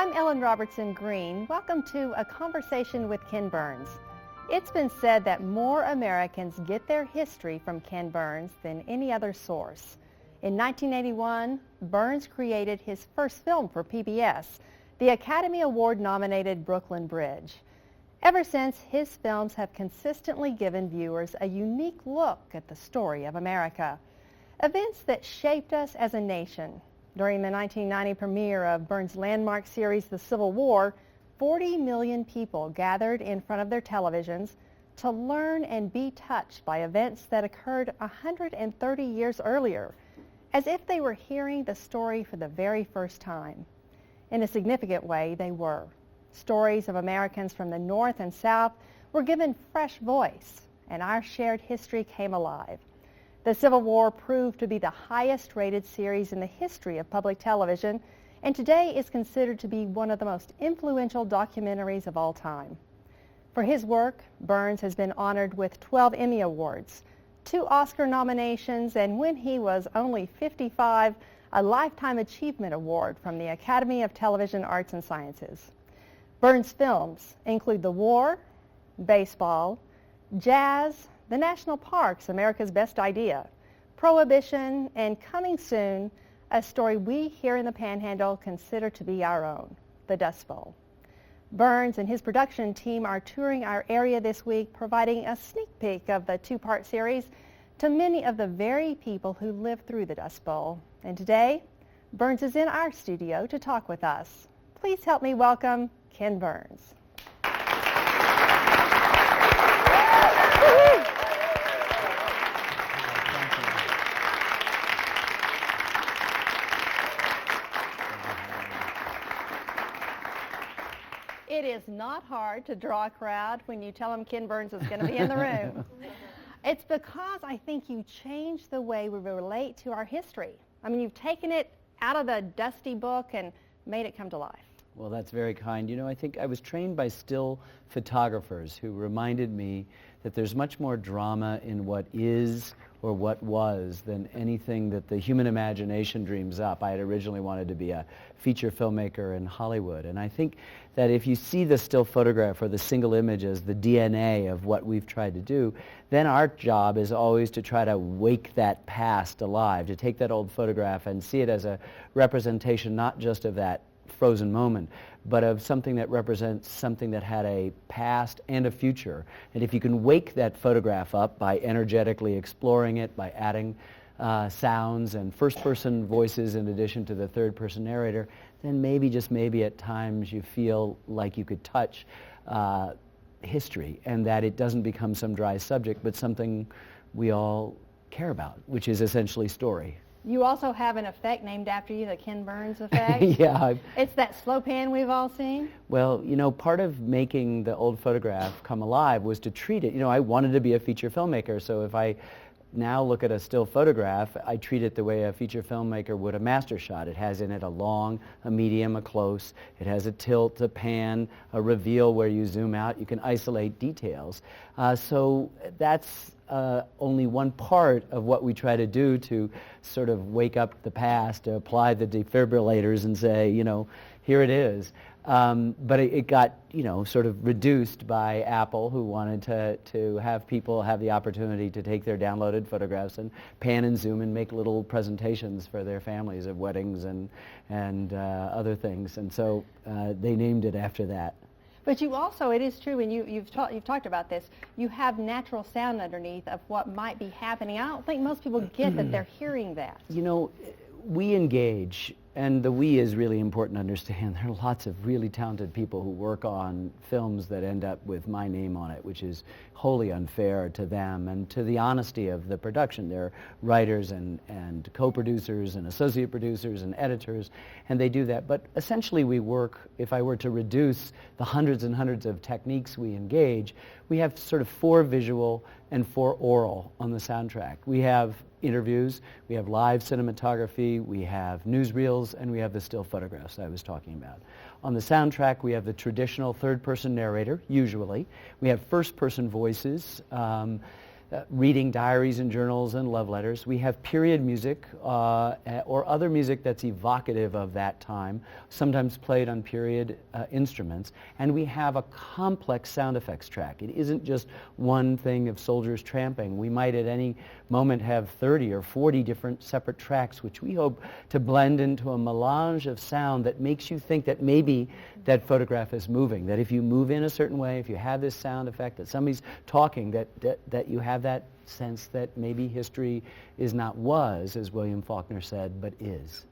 I'm Ellen Robertson Green. Welcome to A Conversation with Ken Burns. It's been said that more Americans get their history from Ken Burns than any other source. In 1981, Burns created his first film for PBS, the Academy Award-nominated Brooklyn Bridge. Ever since, his films have consistently given viewers a unique look at the story of America. Events that shaped us as a nation. During the 1990 premiere of Burns' landmark series, The Civil War, 40 million people gathered in front of their televisions to learn and be touched by events that occurred 130 years earlier, as if they were hearing the story for the very first time. In a significant way, they were. Stories of Americans from the North and South were given fresh voice, and our shared history came alive. The Civil War proved to be the highest-rated series in the history of public television, and today is considered to be one of the most influential documentaries of all time. For his work, Burns has been honored with 12 Emmy Awards, 2 Oscar nominations, and when he was only 55, a Lifetime Achievement Award from the Academy of Television Arts and Sciences. Burns' films include The War, Baseball, Jazz, The National Parks, America's Best Idea, Prohibition, and coming soon, a story we here in the Panhandle consider to be our own, the Dust Bowl. Burns and his production team are touring our area this week, providing a sneak peek of the 2-part series to many of the very people who lived through the Dust Bowl. And today, Burns is in our studio to talk with us. Please help me welcome Ken Burns. It is not hard to draw a crowd when you tell them Ken Burns is going to be in the room. It's because I think you changed the way we relate to our history. I mean, you've taken it out of the dusty book and made it come to life. Well, that's very kind. You know, I think I was trained by still photographers who reminded me that there's much more drama in what is or what was than anything that the human imagination dreams up. I had originally wanted to be a feature filmmaker in Hollywood, and I think that if you see the still photograph or the single image as the DNA of what we've tried to do, then our job is always to try to wake that past alive, to take that old photograph and see it as a representation not just of that frozen moment, but of something that represents something that had a past and a future. And if you can wake that photograph up by energetically exploring it, by adding sounds and first-person voices in addition to the third-person narrator, then maybe, just maybe at times you feel like you could touch history, and that it doesn't become some dry subject, but something we all care about, which is essentially story. You also have an effect named after you, the Ken Burns effect. Yeah. It's that slow pan we've all seen. Well, you know, part of making the old photograph come alive was to treat it. You know, I wanted to be a feature filmmaker, so if I now look at a still photograph, I treat it the way a feature filmmaker would a master shot. It has in it a long, a medium, a close. It has a tilt, a pan, a reveal where you zoom out. You can isolate details. So that's only one part of what we try to do to sort of wake up the past, to apply the defibrillators and say, you know, here it is. But it got, you know, sort of reduced by Apple, who wanted to have people have the opportunity to take their downloaded photographs and pan and zoom and make little presentations for their families of weddings and other things. And so they named it after that. But you also, it is true, and you've talked about this, you have natural sound underneath of what might be happening. I don't think most people get that they're hearing that. You know, we engage, and the we is really important to understand. There are lots of really talented people who work on films that end up with my name on it, which is wholly unfair to them and to the honesty of the production. They're writers and co-producers and associate producers and editors, and they do that. But essentially we work, if I were to reduce the hundreds and hundreds of techniques we engage, we have sort of 4 visual and 4 oral on the soundtrack. We have interviews, we have live cinematography, we have newsreels, and we have the still photographs I was talking about. On the soundtrack, we have the traditional third-person narrator, usually. We have first-person voices. reading diaries and journals and love letters. We have period music or other music that's evocative of that time, sometimes played on period instruments. And we have a complex sound effects track. It isn't just one thing of soldiers tramping. We might at any moment have 30 or 40 different separate tracks, which we hope to blend into a melange of sound that makes you think that maybe that photograph is moving, that if you move in a certain way, if you have this sound effect, that somebody's talking, that you have that sense that maybe history is not was, as William Faulkner said, but is.